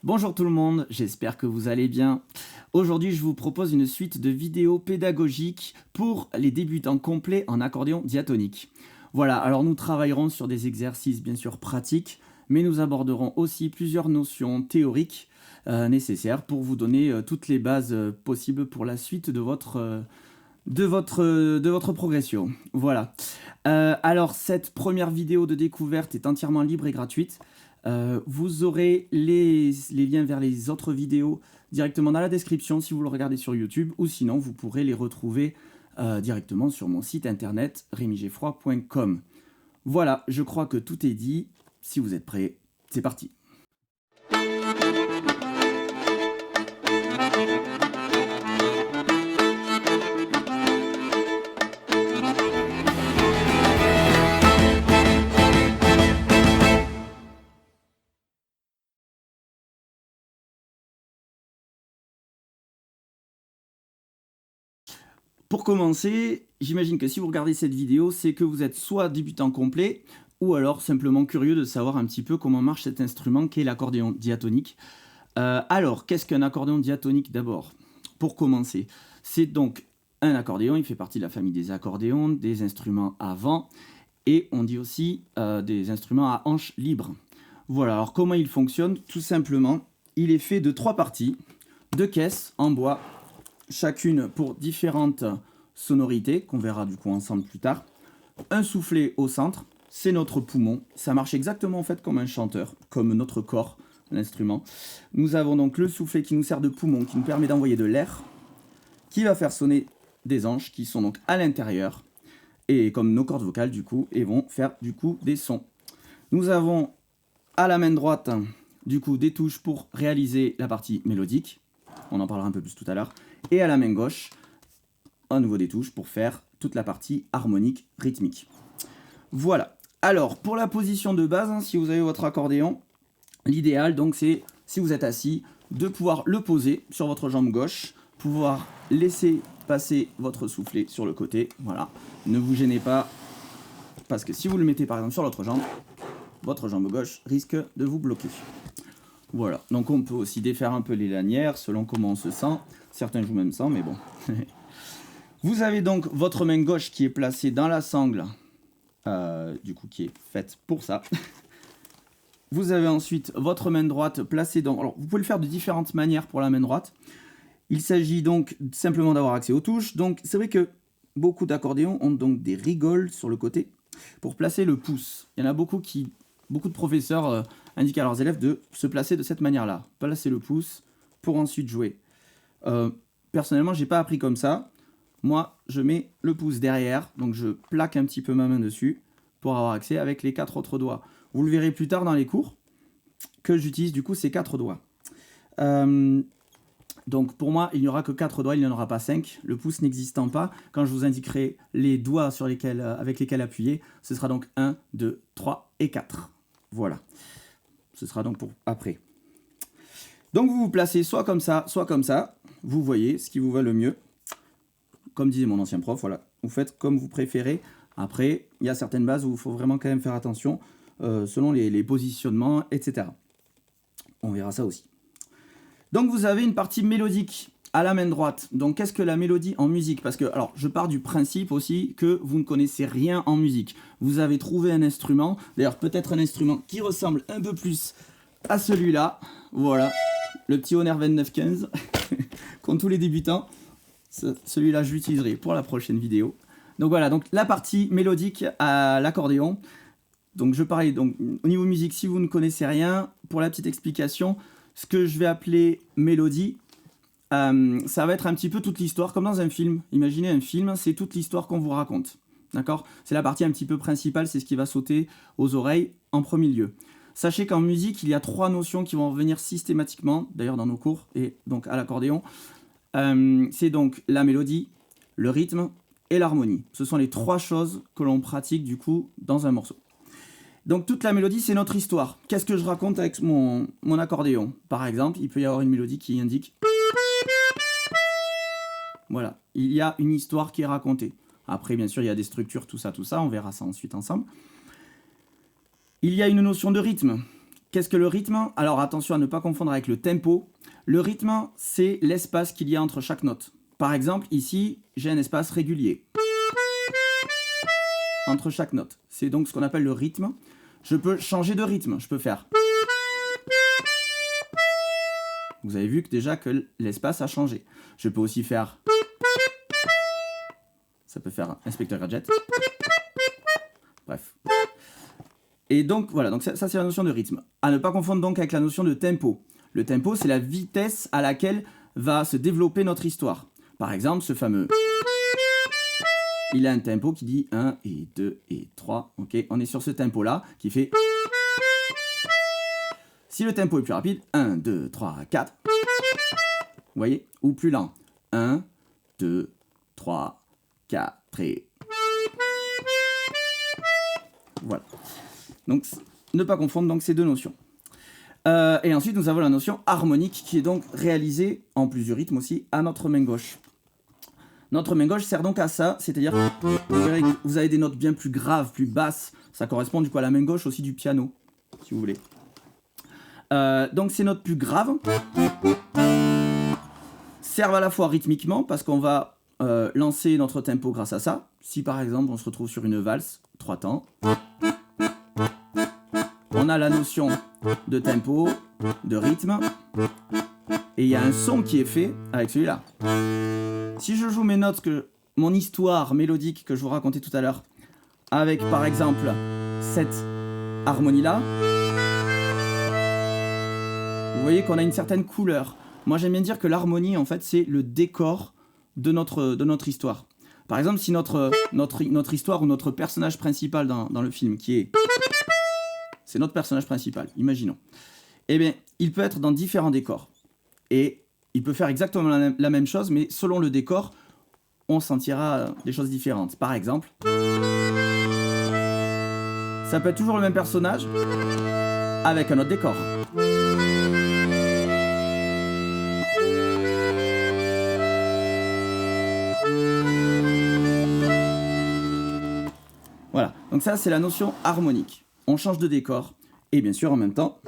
Bonjour tout le monde, j'espère que vous allez bien. Aujourd'hui, je vous propose une suite de vidéos pédagogiques pour les débutants complets en accordéon diatonique. Voilà, alors nous travaillerons sur des exercices bien sûr pratiques, mais nous aborderons aussi plusieurs notions théoriques nécessaires pour vous donner toutes les bases possibles pour la suite de votre progression. Voilà. Alors, cette première vidéo de découverte est entièrement libre et gratuite. Vous aurez les liens vers les autres vidéos directement dans la description si vous le regardez sur YouTube, ou sinon vous pourrez les retrouver directement sur mon site internet remigeffroy.com. Voilà, je crois que tout est dit. Si vous êtes prêts, c'est parti. Pour commencer, j'imagine que si vous regardez cette vidéo, c'est que vous êtes soit débutant complet, ou alors simplement curieux de savoir un petit peu comment marche cet instrument qu'est l'accordéon diatonique. Alors, qu'est-ce qu'un accordéon diatonique d'abord? Pour commencer, c'est donc un accordéon, il fait partie de la famille des accordéons, des instruments à vent, et on dit aussi des instruments à hanches libres. Voilà, alors comment il fonctionne? Tout simplement, il est fait de 3 parties, 2 caisses en bois, chacune pour différentes sonorités, qu'on verra du coup ensemble plus tard. Un soufflet au centre, c'est notre poumon. Ça marche exactement en fait comme un chanteur, comme notre corps, l'instrument. Nous avons donc le soufflet qui nous sert de poumon, qui nous permet d'envoyer de l'air, qui va faire sonner des hanches qui sont donc à l'intérieur, et comme nos cordes vocales du coup, et vont faire du coup des sons. Nous avons à la main droite du coup des touches pour réaliser la partie mélodique. On en parlera un peu plus tout à l'heure. Et à la main gauche, à nouveau des touches pour faire toute la partie harmonique, rythmique. Voilà. Alors, pour la position de base, si vous avez votre accordéon, l'idéal, donc, c'est, si vous êtes assis, de pouvoir le poser sur votre jambe gauche, pouvoir laisser passer votre soufflet sur le côté. Voilà. Ne vous gênez pas, parce que si vous le mettez par exemple sur l'autre jambe, votre jambe gauche risque de vous bloquer. Voilà, donc on peut aussi défaire un peu les lanières selon comment on se sent. Certains jouent même sans, mais bon. Vous avez donc votre main gauche qui est placée dans la sangle, du coup qui est faite pour ça. Vous avez ensuite votre main droite placée dans... Alors vous pouvez le faire de différentes manières pour la main droite. Il s'agit donc simplement d'avoir accès aux touches. Donc c'est vrai que beaucoup d'accordéons ont donc des rigoles sur le côté pour placer le pouce. Il y en a beaucoup de professeurs indiquent à leurs élèves de se placer de cette manière-là. Placer le pouce pour ensuite jouer. Personnellement, j'ai pas appris comme ça. Moi, je mets le pouce derrière, donc je plaque un petit peu ma main dessus pour avoir accès avec les 4 autres doigts. Vous le verrez plus tard dans les cours que j'utilise du coup ces 4 doigts. Donc pour moi, il n'y aura que 4 doigts, il n'y en aura pas 5. Le pouce n'existant pas, quand je vous indiquerai les doigts avec lesquels appuyer, ce sera donc 1, 2, 3 et 4. Voilà. Ce sera donc pour après. Donc vous vous placez soit comme ça, vous voyez ce qui vous va le mieux. Comme disait mon ancien prof, voilà, vous faites comme vous préférez. Après, il y a certaines bases où il faut vraiment quand même faire attention, selon les positionnements, etc. On verra ça aussi. Donc vous avez une partie mélodique à la main droite. Donc qu'est-ce que la mélodie en musique? Parce que, alors, je pars du principe aussi que vous ne connaissez rien en musique. Vous avez trouvé un instrument, d'ailleurs peut-être un instrument qui ressemble un peu plus à celui-là. Voilà, le petit Honor 2915, comme tous les débutants. Celui-là, je l'utiliserai pour la prochaine vidéo. Donc voilà, donc la partie mélodique à l'accordéon. Donc je parlais, donc au niveau musique, si vous ne connaissez rien, pour la petite explication, ce que je vais appeler mélodie, ça va être un petit peu toute l'histoire, comme dans un film. Imaginez un film, c'est toute l'histoire qu'on vous raconte. D'accord? C'est la partie un petit peu principale, c'est ce qui va sauter aux oreilles en premier lieu. Sachez qu'en musique, il y a 3 notions qui vont revenir systématiquement, d'ailleurs dans nos cours, et donc à l'accordéon. C'est donc la mélodie, le rythme et l'harmonie. Ce sont les 3 choses que l'on pratique du coup dans un morceau. Donc toute la mélodie, c'est notre histoire. Qu'est-ce que je raconte avec mon accordéon? Par exemple, il peut y avoir une mélodie qui indique... Voilà, il y a une histoire qui est racontée. Après, bien sûr, il y a des structures, tout ça, on verra ça ensuite ensemble. Il y a une notion de rythme. qu'est-ce que le rythme? Alors attention à ne pas confondre avec le tempo. Le rythme, c'est l'espace qu'il y a entre chaque note. Par exemple, ici, j'ai un espace régulier entre chaque note. C'est donc ce qu'on appelle le rythme. Je peux changer de rythme. Je peux faire... Vous avez vu que déjà que l'espace a changé. Je peux aussi faire... Ça peut faire Inspecteur Gadget. Bref. Et donc, voilà, donc ça c'est la notion de rythme. À ne pas confondre donc avec la notion de tempo. Le tempo, c'est la vitesse à laquelle va se développer notre histoire. Par exemple, ce fameux... Il a un tempo qui dit 1 et 2 et 3. Ok, on est sur ce tempo-là qui fait... Si le tempo est plus rapide, 1, 2, 3, 4. Vous voyez? Ou plus lent. 1, 2, 3, 4 et... Voilà. Donc, ne pas confondre donc ces deux notions. Et ensuite, nous avons la notion harmonique qui est donc réalisée, en plus du rythme aussi, à notre main gauche. Notre main gauche sert donc à ça, c'est-à-dire vous verrez que vous avez des notes bien plus graves, plus basses. Ça correspond du coup à la main gauche aussi du piano, si vous voulez. Donc ces notes plus graves servent à la fois rythmiquement, parce qu'on va lancer notre tempo grâce à ça. Si par exemple on se retrouve sur une valse, 3 temps, on a la notion de tempo, de rythme, et il y a un son qui est fait avec celui-là. Si je joue mes notes, mon histoire mélodique que je vous racontais tout à l'heure, avec par exemple cette harmonie-là, vous voyez qu'on a une certaine couleur. Moi j'aime bien dire que l'harmonie en fait c'est le décor de notre histoire. Par exemple si notre histoire ou notre personnage principal dans le film qui est... C'est notre personnage principal, imaginons. Eh bien, il peut être dans différents décors. Et il peut faire exactement la même chose, mais selon le décor, on sentira des choses différentes. Par exemple, ça peut être toujours le même personnage, avec un autre décor. Voilà, donc ça c'est la notion harmonique. On change de décor, et bien sûr en même temps,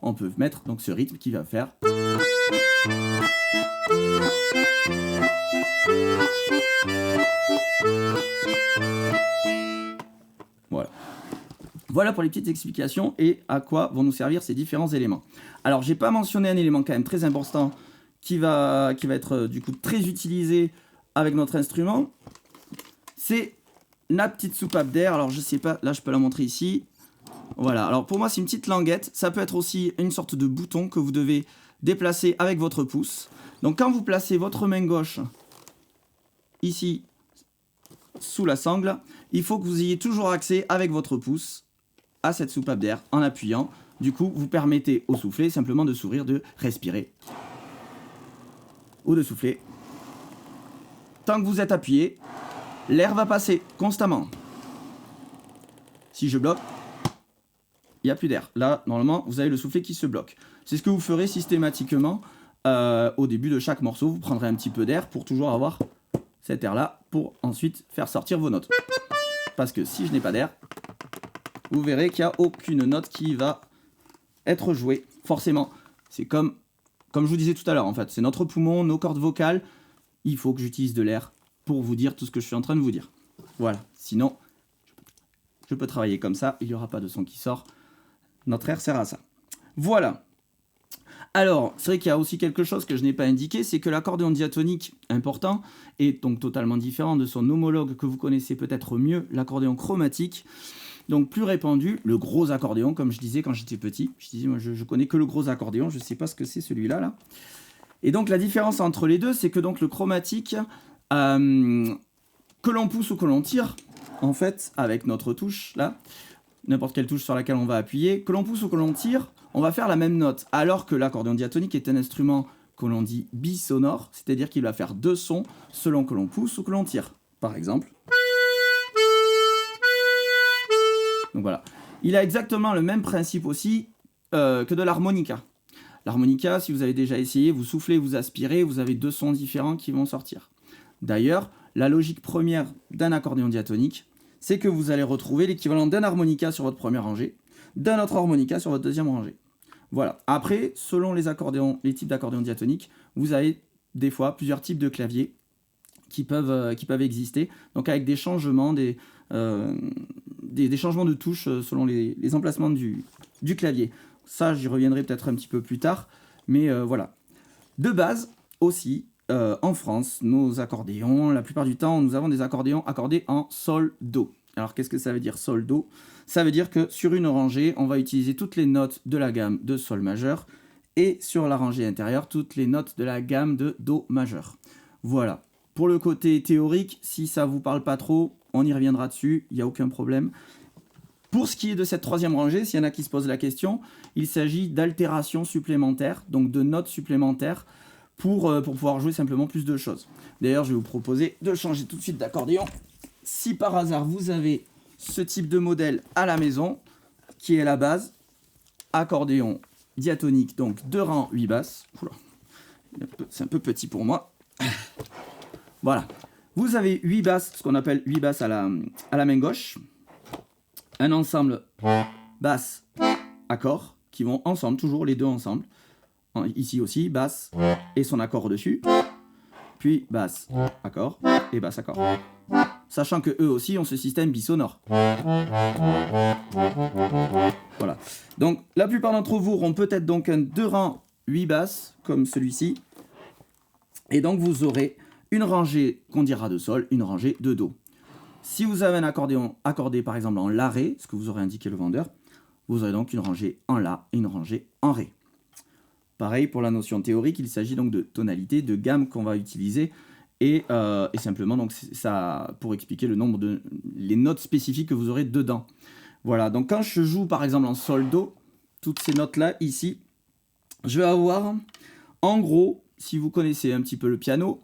on peut mettre donc ce rythme qui va faire... Voilà. Voilà pour les petites explications et à quoi vont nous servir ces différents éléments. Alors j'ai pas mentionné un élément quand même très important qui va être du coup très utilisé avec notre instrument. C'est la petite soupape d'air. Alors je sais pas, là je peux la montrer ici. Voilà, alors pour moi c'est une petite languette. Ça peut être aussi une sorte de bouton que vous devez déplacer avec votre pouce. Donc quand vous placez votre main gauche ici sous la sangle, il faut que vous ayez toujours accès avec votre pouce à cette soupape d'air en appuyant. Du coup, vous permettez au souffler simplement de s'ouvrir, de respirer ou de souffler. Tant que vous êtes appuyé, l'air va passer constamment. Si je bloque, il n'y a plus d'air. Là, normalement, vous avez le soufflet qui se bloque. C'est ce que vous ferez systématiquement au début de chaque morceau. Vous prendrez un petit peu d'air pour toujours avoir cet air-là pour ensuite faire sortir vos notes. Parce que si je n'ai pas d'air, vous verrez qu'il n'y a aucune note qui va être jouée. Forcément, c'est comme je vous disais tout à l'heure, en fait. C'est notre poumon, nos cordes vocales. Il faut que j'utilise de l'air pour vous dire tout ce que je suis en train de vous dire. Voilà. Sinon, je peux travailler comme ça. Il n'y aura pas de son qui sort. Notre air sert à ça. Voilà. Alors, c'est vrai qu'il y a aussi quelque chose que je n'ai pas indiqué, c'est que l'accordéon diatonique important est donc totalement différent de son homologue que vous connaissez peut-être mieux, l'accordéon chromatique. Donc plus répandu, le gros accordéon, comme je disais quand j'étais petit. Je disais, moi je connais que le gros accordéon, je ne sais pas ce que c'est celui-là. Là. Et donc la différence entre les deux, c'est que donc le chromatique, que l'on pousse ou que l'on tire, en fait, avec notre touche, là, n'importe quelle touche sur laquelle on va appuyer, que l'on pousse ou que l'on tire, on va faire la même note. Alors que l'accordéon diatonique est un instrument que l'on dit bisonore, c'est-à-dire qu'il va faire deux sons selon que l'on pousse ou que l'on tire. Par exemple... Donc voilà. Il a exactement le même principe aussi que de l'harmonica. L'harmonica, si vous avez déjà essayé, vous soufflez, vous aspirez, vous avez deux sons différents qui vont sortir. D'ailleurs, la logique première d'un accordéon diatonique, c'est que vous allez retrouver l'équivalent d'un harmonica sur votre première rangée, d'un autre harmonica sur votre deuxième rangée. Voilà. Après, selon les types d'accordéons diatoniques, vous avez des fois plusieurs types de claviers qui peuvent exister. Donc avec des changements, des changements de touches selon les emplacements du clavier. Ça, j'y reviendrai peut-être un petit peu plus tard. Mais voilà. De base, aussi, en France, nos accordéons, la plupart du temps, nous avons des accordéons accordés en sol-do. Alors, qu'est-ce que ça veut dire sol-do? Ça veut dire que sur une rangée, on va utiliser toutes les notes de la gamme de sol majeur et sur la rangée intérieure, toutes les notes de la gamme de do majeur. Voilà. Pour le côté théorique, si ça ne vous parle pas trop, on y reviendra dessus, il n'y a aucun problème. Pour ce qui est de cette troisième rangée, s'il y en a qui se posent la question, il s'agit d'altérations supplémentaires, donc de notes supplémentaires, pour pouvoir jouer simplement plus de choses. D'ailleurs, je vais vous proposer de changer tout de suite d'accordéon. Si par hasard vous avez ce type de modèle à la maison, qui est la base, accordéon diatonique, donc 2 rangs 8 basses. C'est un peu petit pour moi. Voilà. Vous avez 8 basses, ce qu'on appelle 8 basses à la main gauche. Un ensemble basse, accord, qui vont ensemble, toujours les deux ensemble. Ici aussi, basse et son accord dessus. Puis basse, accord et basse, accord. Sachant que eux aussi ont ce système bisonore. Voilà. Donc la plupart d'entre vous auront peut-être donc un 2 rangs 8 basses, comme celui-ci. Et donc vous aurez une rangée qu'on dira de sol, une rangée de do. Si vous avez un accordéon accordé par exemple en la ré, ce que vous aurez indiqué le vendeur, vous aurez donc une rangée en la et une rangée en ré. Pareil pour la notion théorique, il s'agit donc de tonalité, de gamme qu'on va utiliser et simplement donc ça pour expliquer le nombre de les notes spécifiques que vous aurez dedans. Voilà, donc quand je joue par exemple en sol do, toutes ces notes là ici, je vais avoir en gros, si vous connaissez un petit peu le piano,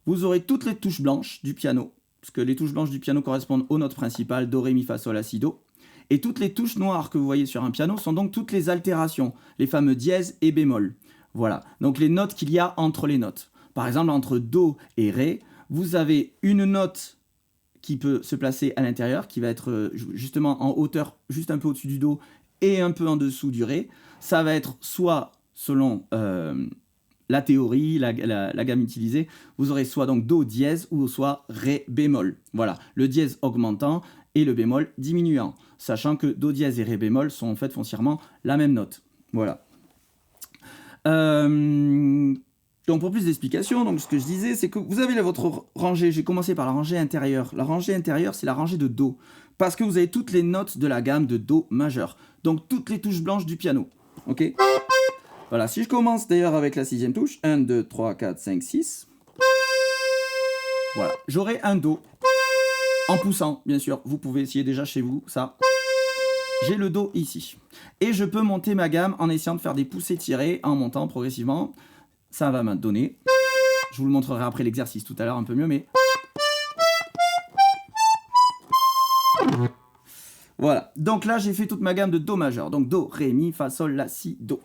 vous aurez toutes les touches blanches du piano, parce que les touches blanches du piano correspondent aux notes principales, do, ré, mi, fa, sol, la, si, do. Et toutes les touches noires que vous voyez sur un piano sont donc toutes les altérations, les fameux dièse et bémol. Voilà, donc les notes qu'il y a entre les notes. Par exemple, entre do et ré, vous avez une note qui peut se placer à l'intérieur, qui va être justement en hauteur, juste un peu au-dessus du do et un peu en dessous du ré. Ça va être soit selon la théorie, la gamme utilisée, vous aurez soit donc do dièse ou soit ré bémol. Voilà, le dièse augmentant et le bémol diminuant, sachant que do dièse et ré bémol sont en fait foncièrement la même note. Voilà. Donc pour plus d'explications, donc ce que je disais, c'est que vous avez votre rangée, j'ai commencé par la rangée intérieure. La rangée intérieure, c'est la rangée de do, parce que vous avez toutes les notes de la gamme de do majeur, donc toutes les touches blanches du piano. Ok ? Voilà, si je commence d'ailleurs avec la 6e touche, 1, 2, 3, 4, 5, 6, voilà, j'aurai un do, en poussant, bien sûr, vous pouvez essayer déjà chez vous, ça. J'ai le do ici. Et je peux monter ma gamme en essayant de faire des poussées tirées, en montant progressivement. Ça va me donner, je vous le montrerai après l'exercice tout à l'heure un peu mieux, mais... Voilà, donc là j'ai fait toute ma gamme de do majeur, donc do, ré, mi, fa, sol, la, si, do.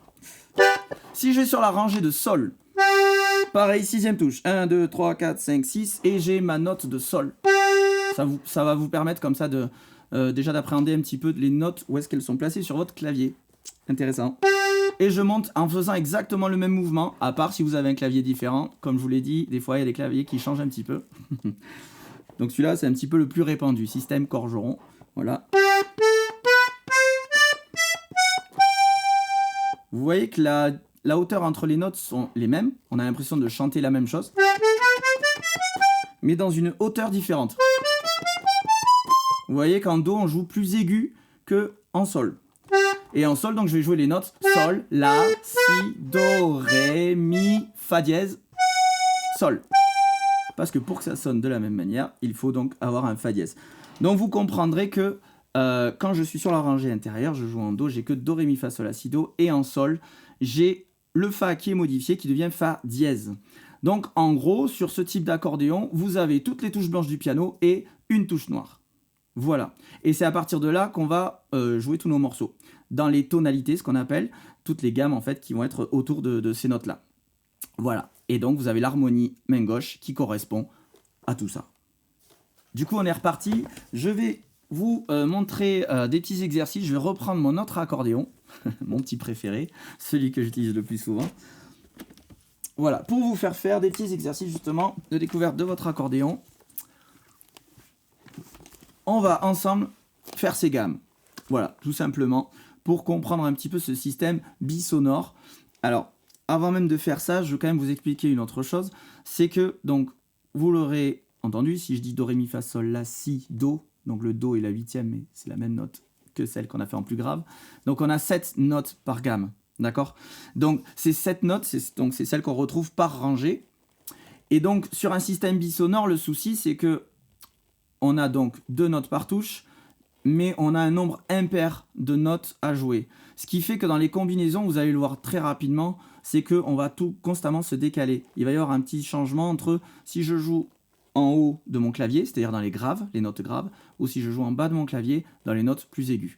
Si je vais sur la rangée de sol, pareil, 6e touche, 1, 2, 3, 4, 5, 6, et j'ai ma note de sol. Ça va vous permettre comme ça de déjà d'appréhender un petit peu les notes, où est-ce qu'elles sont placées sur votre clavier. Intéressant. Et je monte en faisant exactement le même mouvement, à part si vous avez un clavier différent. Comme je vous l'ai dit, des fois il y a des claviers qui changent un petit peu. Donc celui-là c'est un petit peu le plus répandu, système Corgeron. Voilà. Vous voyez que la hauteur entre les notes sont les mêmes. On a l'impression de chanter la même chose, mais dans une hauteur différente. Vous voyez qu'en do on joue plus aigu que en sol. Et en sol, donc je vais jouer les notes sol, la, si, do, ré, mi, fa dièse, sol. Parce que pour que ça sonne de la même manière, il faut donc avoir un fa dièse. Donc vous comprendrez que quand je suis sur la rangée intérieure, je joue en do, j'ai que do, ré, mi, fa, sol, la, si, do. Et en sol, j'ai le fa qui est modifié, qui devient fa dièse. Donc en gros, sur ce type d'accordéon, vous avez toutes les touches blanches du piano et une touche noire. Voilà. Et c'est à partir de là qu'on va jouer tous nos morceaux. Dans les tonalités, ce qu'on appelle, toutes les gammes en fait qui vont être autour de ces notes-là. Voilà. Et donc vous avez l'harmonie main gauche qui correspond à tout ça. Du coup, on est reparti. Je vais vous montrer des petits exercices. Je vais reprendre mon autre accordéon. mon petit préféré, celui que j'utilise le plus souvent. Voilà, pour vous faire des petits exercices justement de découverte de votre accordéon, on va ensemble faire ces gammes. Voilà, tout simplement, pour comprendre un petit peu ce système bisonore. Alors, avant même de faire ça, je veux quand même vous expliquer une autre chose. C'est que, donc, vous l'aurez entendu, si je dis Do, Ré, Mi, Fa, Sol, La, Si, Do, donc le Do est la 8e, mais c'est la même note que celle qu'on a fait en plus grave. Donc, on a 7 notes par gamme, d'accord? Donc, ces 7 notes, c'est celles qu'on retrouve par rangée. Et donc, sur un système bisonore, le souci, c'est que on a donc 2 notes par touche, mais on a un nombre impair de notes à jouer. Ce qui fait que dans les combinaisons, vous allez le voir très rapidement, c'est qu'on va tout constamment se décaler. Il va y avoir un petit changement entre si je joue en haut de mon clavier, c'est-à-dire dans les graves, les notes graves, ou si je joue en bas de mon clavier, dans les notes plus aiguës.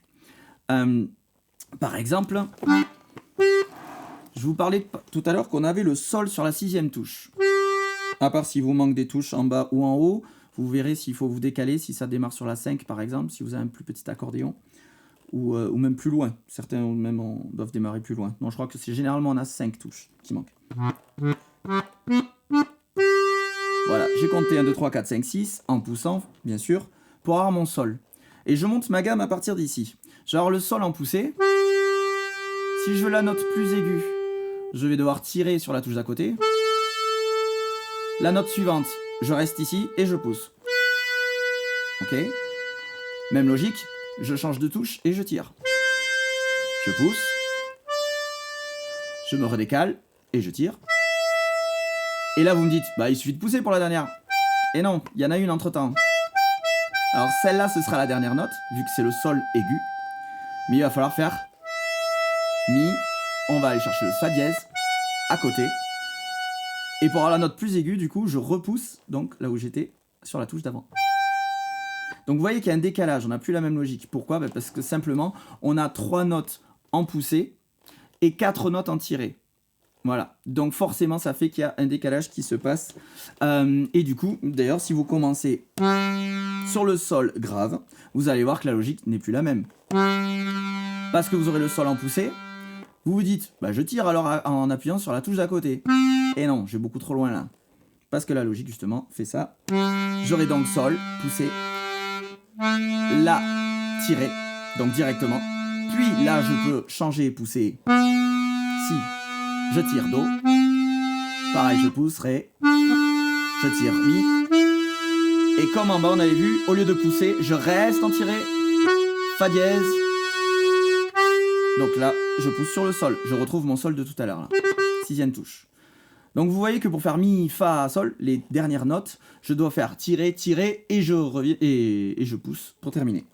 Par exemple, je vous parlais tout à l'heure qu'on avait le Sol sur la 6e touche. À part s'il vous manque des touches en bas ou en haut, vous verrez s'il faut vous décaler, si ça démarre sur la 5 par exemple, si vous avez un plus petit accordéon, ou même plus loin. Certains même doivent démarrer plus loin. Non, je crois que c'est généralement on a 5 touches qui manquent. Voilà, j'ai compté 1, 2, 3, 4, 5, 6, en poussant, bien sûr, pour avoir mon Sol. Et je monte ma gamme à partir d'ici. Je vais avoir le Sol en poussée. Si je veux la note plus aiguë, je vais devoir tirer sur la touche d'à côté. La note suivante, je reste ici et je pousse. Ok. Même logique, je change de touche et je tire. Je pousse. Je me redécale et je tire. Et là vous me dites, bah il suffit de pousser pour la dernière. Et non, il y en a une entre temps. Alors celle-là ce sera la dernière note, vu que c'est le Sol aigu. Mais il va falloir faire Mi. On va aller chercher le Fa dièse à côté. Et pour avoir la note plus aiguë, du coup, je repousse, donc là où j'étais, sur la touche d'avant. Donc vous voyez qu'il y a un décalage, on n'a plus la même logique. Pourquoi? Parce que simplement, on a 3 notes en poussée et 4 notes en tirée. Voilà, donc forcément, ça fait qu'il y a un décalage qui se passe. Et du coup, d'ailleurs, si vous commencez sur le Sol grave, vous allez voir que la logique n'est plus la même. Parce que vous aurez le Sol en poussée, vous vous dites, bah je tire alors en appuyant sur la touche d'à côté. Et non, j'ai beaucoup trop loin là. Parce que la logique, justement, fait ça. J'aurai donc Sol, poussé, La, tiré, donc directement. Puis là, je peux changer et pousser Si. Je tire Do. Pareil, je pousse Ré. Je tire Mi. Et comme en bas, on avait vu, au lieu de pousser, je reste en tiré. Fa dièse. Donc là, je pousse sur le Sol. Je retrouve mon Sol de tout à l'heure. 6e touche. Donc vous voyez que pour faire Mi, Fa, Sol, les dernières notes, je dois faire tirer, tirer et je reviens et je pousse pour terminer.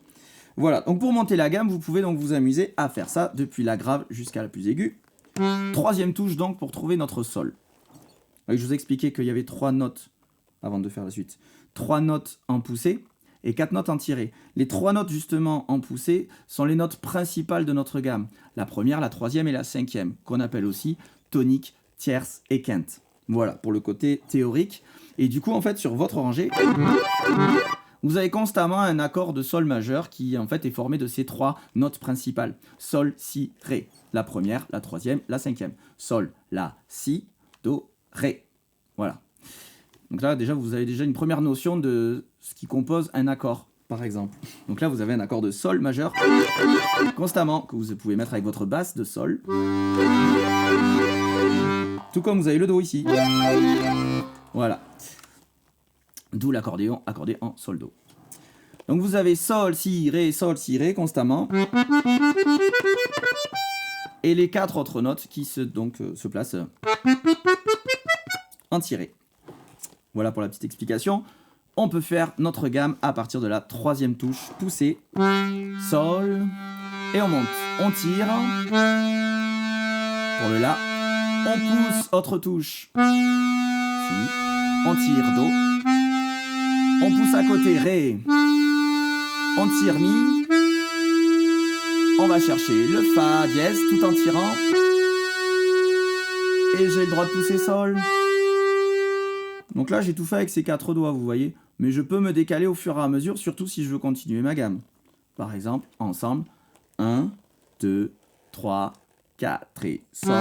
Voilà, donc pour monter la gamme, vous pouvez donc vous amuser à faire ça depuis la grave jusqu'à la plus aiguë. 3e touche donc pour trouver notre Sol. Je vous expliquais qu'il y avait 3 notes, avant de faire la suite, 3 notes en poussée et 4 notes en tirée. Les 3 notes justement en poussée sont les notes principales de notre gamme. La première, la 3e et la 5e, qu'on appelle aussi tonique, tierce et quinte. Voilà, pour le côté théorique. Et du coup, en fait, sur votre rangée, vous avez constamment un accord de Sol majeur qui, en fait, est formé de ces 3 notes principales. Sol, Si, Ré. La première, la 3e, la 5e. Sol, La, Si, Do, Ré. Voilà. Donc là, déjà, vous avez déjà une première notion de ce qui compose un accord, par exemple. Donc là, vous avez un accord de Sol majeur constamment, que vous pouvez mettre avec votre basse de Sol. Tout comme vous avez le Do ici. Voilà. D'où l'accordéon accordé en Sol-Do. Donc vous avez Sol, Si, Ré constamment. Et les 4 autres notes qui se placent en tiré. Voilà pour la petite explication. On peut faire notre gamme à partir de la 3e touche poussée. Sol. Et on monte. On tire. Pour le La. On pousse, autre touche. Si. On tire Do. On pousse à côté Ré. On tire Mi. On va chercher le Fa dièse tout en tirant. Et j'ai le droit de pousser Sol. Donc là, j'ai tout fait avec ces 4 doigts, vous voyez. Mais je peux me décaler au fur et à mesure, surtout si je veux continuer ma gamme. Par exemple, ensemble, 1, 2, 3, 4 et Sol,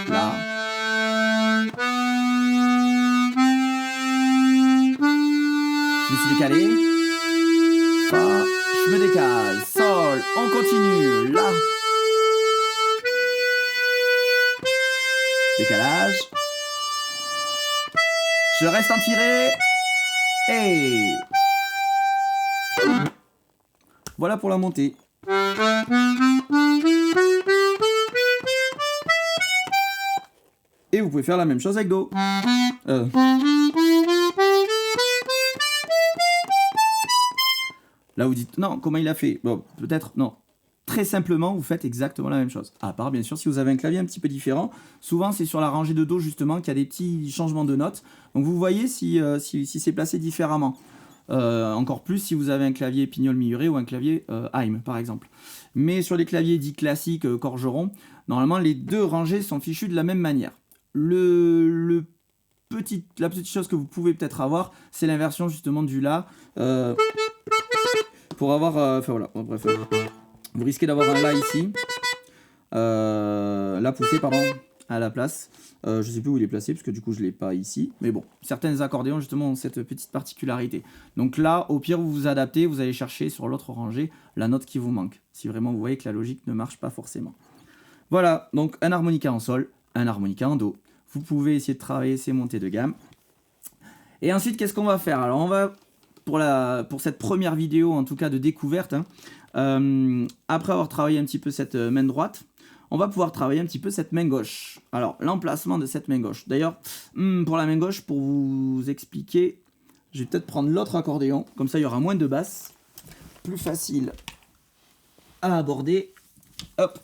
La. Je me suis décalé, Fa, je me décale, Sol, on continue, La. Décalage. Je reste en tiré. Et voilà pour la montée. Et vous pouvez faire la même chose avec Do. Là vous dites, non, comment il a fait? Bon, peut-être, non. Très simplement, vous faites exactement la même chose. À part, bien sûr, si vous avez un clavier un petit peu différent. Souvent, c'est sur la rangée de Do, justement, qu'il y a des petits changements de notes. Donc, vous voyez si c'est placé différemment. Encore plus si vous avez un clavier Pignol Miuré ou un clavier Haim, par exemple. Mais sur les claviers dits classiques, Corgeron, normalement, les deux rangées sont fichues de la même manière. La petite chose que vous pouvez peut-être avoir, c'est l'inversion, justement, du La. Pour avoir... Enfin, voilà, bref... Vous risquez d'avoir un La ici, La poussé, pardon, à la place. Je sais plus où il est placé, parce que du coup je ne l'ai pas ici. Mais bon, certains accordéons justement ont cette petite particularité. Donc là, au pire, vous vous adaptez, vous allez chercher sur l'autre rangée la note qui vous manque. Si vraiment vous voyez que la logique ne marche pas forcément. Voilà, donc un harmonica en Sol, un harmonica en Do. Vous pouvez essayer de travailler ces montées de gamme. Et ensuite, qu'est-ce qu'on va faire? Alors on va, pour cette première vidéo, en tout cas de découverte, après avoir travaillé un petit peu cette main droite, on va pouvoir travailler un petit peu cette main gauche. Alors, l'emplacement de cette main gauche. D'ailleurs, pour la main gauche, pour vous expliquer, je vais peut-être prendre l'autre accordéon. Comme ça, il y aura moins de basses. Plus facile à aborder. Hop.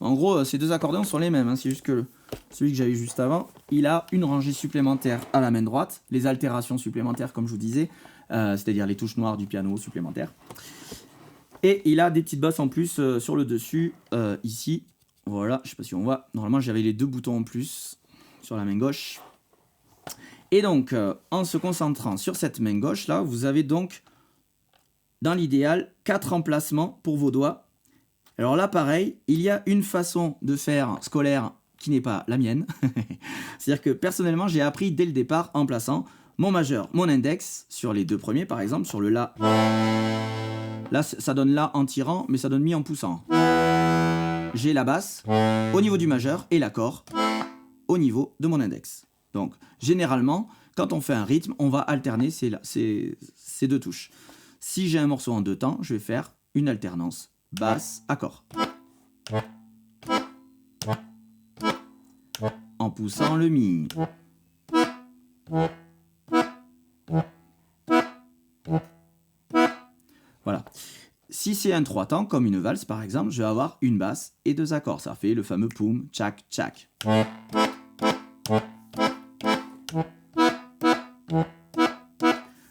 En gros, ces deux accordéons sont les mêmes. Hein. C'est juste que celui que j'avais juste avant, il a une rangée supplémentaire à la main droite. Les altérations supplémentaires, comme je vous disais. C'est-à-dire les touches noires du piano supplémentaires. Et il a des petites basses en plus sur le dessus, ici. Voilà, je sais pas si on voit. Normalement, j'avais les deux boutons en plus sur la main gauche. Et donc, en se concentrant sur cette main gauche, là, vous avez donc, dans l'idéal, 4 emplacements pour vos doigts. Alors là, pareil, il y a une façon de faire scolaire qui n'est pas la mienne. C'est-à-dire que, personnellement, j'ai appris dès le départ en plaçant mon majeur, mon index, sur les deux premiers, par exemple, sur le La. Là, ça donne La en tirant, mais ça donne Mi en poussant. J'ai la basse au niveau du majeur et l'accord au niveau de mon index. Donc, généralement, quand on fait un rythme, on va alterner ces deux touches. Si j'ai un morceau en deux temps, je vais faire une alternance basse, accord. En poussant le Mi. Voilà. Si c'est un 3 temps, comme une valse par exemple, je vais avoir une basse et deux accords. Ça fait le fameux poum, tchac, tchac. Voilà,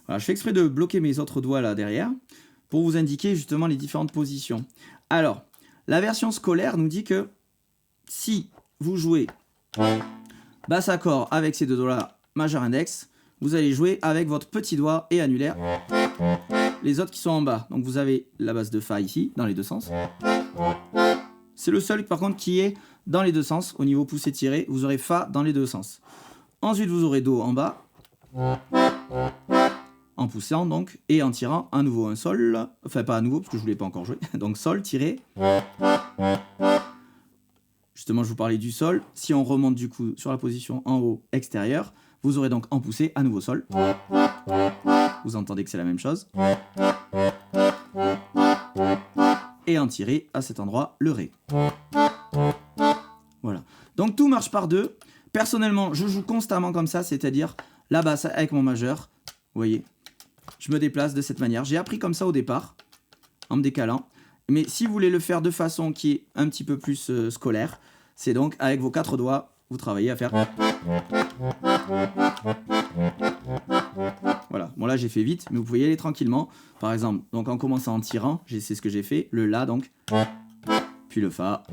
je fais exprès de bloquer mes autres doigts là derrière pour vous indiquer justement les différentes positions. Alors, la version scolaire nous dit que si vous jouez basse accord avec ces deux doigts là, majeur index, vous allez jouer avec votre petit doigt et annulaire. Les autres qui sont en bas. Donc vous avez la basse de Fa ici, dans les deux sens. C'est le seul par contre qui est dans les deux sens. Au niveau poussé tiré, vous aurez Fa dans les deux sens. Ensuite vous aurez Do en bas. En poussant donc. Et en tirant à nouveau un Sol. Enfin pas à nouveau parce que je ne voulais pas encore jouer. Donc Sol tiré. Justement je vous parlais du Sol. Si on remonte du coup sur la position en haut extérieure, vous aurez donc en poussé à nouveau Sol. Vous entendez que c'est la même chose. Et en tiré à cet endroit, le Ré. Voilà. Donc tout marche par deux. Personnellement, je joue constamment comme ça, c'est-à-dire la basse avec mon majeur. Vous voyez, je me déplace de cette manière. J'ai appris comme ça au départ, en me décalant. Mais si vous voulez le faire de façon qui est un petit peu plus scolaire, c'est donc avec vos 4 doigts, vous travaillez à faire... Voilà, bon là j'ai fait vite, mais vous pouvez y aller tranquillement. Par exemple, donc en commençant en tirant, c'est ce que j'ai fait, le La donc, puis le Fa,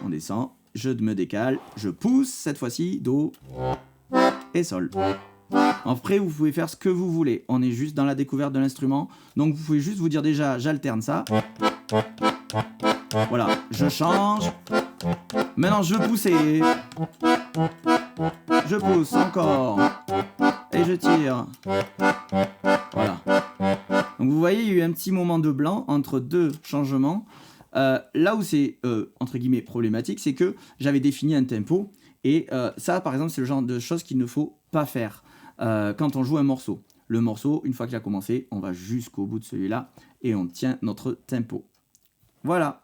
on descend, je me décale, je pousse, cette fois-ci, Do et Sol. Après, vous pouvez faire ce que vous voulez, on est juste dans la découverte de l'instrument, donc vous pouvez juste vous dire déjà, j'alterne ça. Voilà, je change. Maintenant, je veux pousser. Je pousse encore. Et je tire. Voilà. Donc vous voyez, il y a eu un petit moment de blanc entre deux changements. Là où c'est, entre guillemets, problématique, c'est que j'avais défini un tempo. Et ça, par exemple, c'est le genre de choses qu'il ne faut pas faire quand on joue un morceau. Le morceau, une fois qu'il a commencé, on va jusqu'au bout de celui-là et on tient notre tempo. Voilà.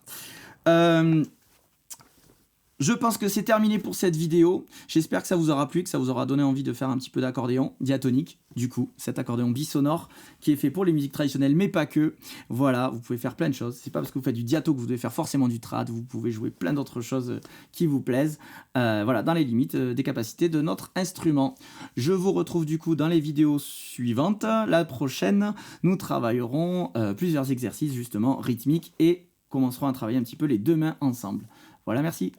Je pense que c'est terminé pour cette vidéo. J'espère que ça vous aura plu, que ça vous aura donné envie de faire un petit peu d'accordéon diatonique. Du coup, cet accordéon bisonore qui est fait pour les musiques traditionnelles, mais pas que. Voilà, vous pouvez faire plein de choses. C'est pas parce que vous faites du diato que vous devez faire forcément du trad. Vous pouvez jouer plein d'autres choses qui vous plaisent. Voilà, dans les limites des capacités de notre instrument. Je vous retrouve du coup dans les vidéos suivantes. La prochaine, nous travaillerons plusieurs exercices justement rythmiques et commencerons à travailler un petit peu les deux mains ensemble. Voilà, merci.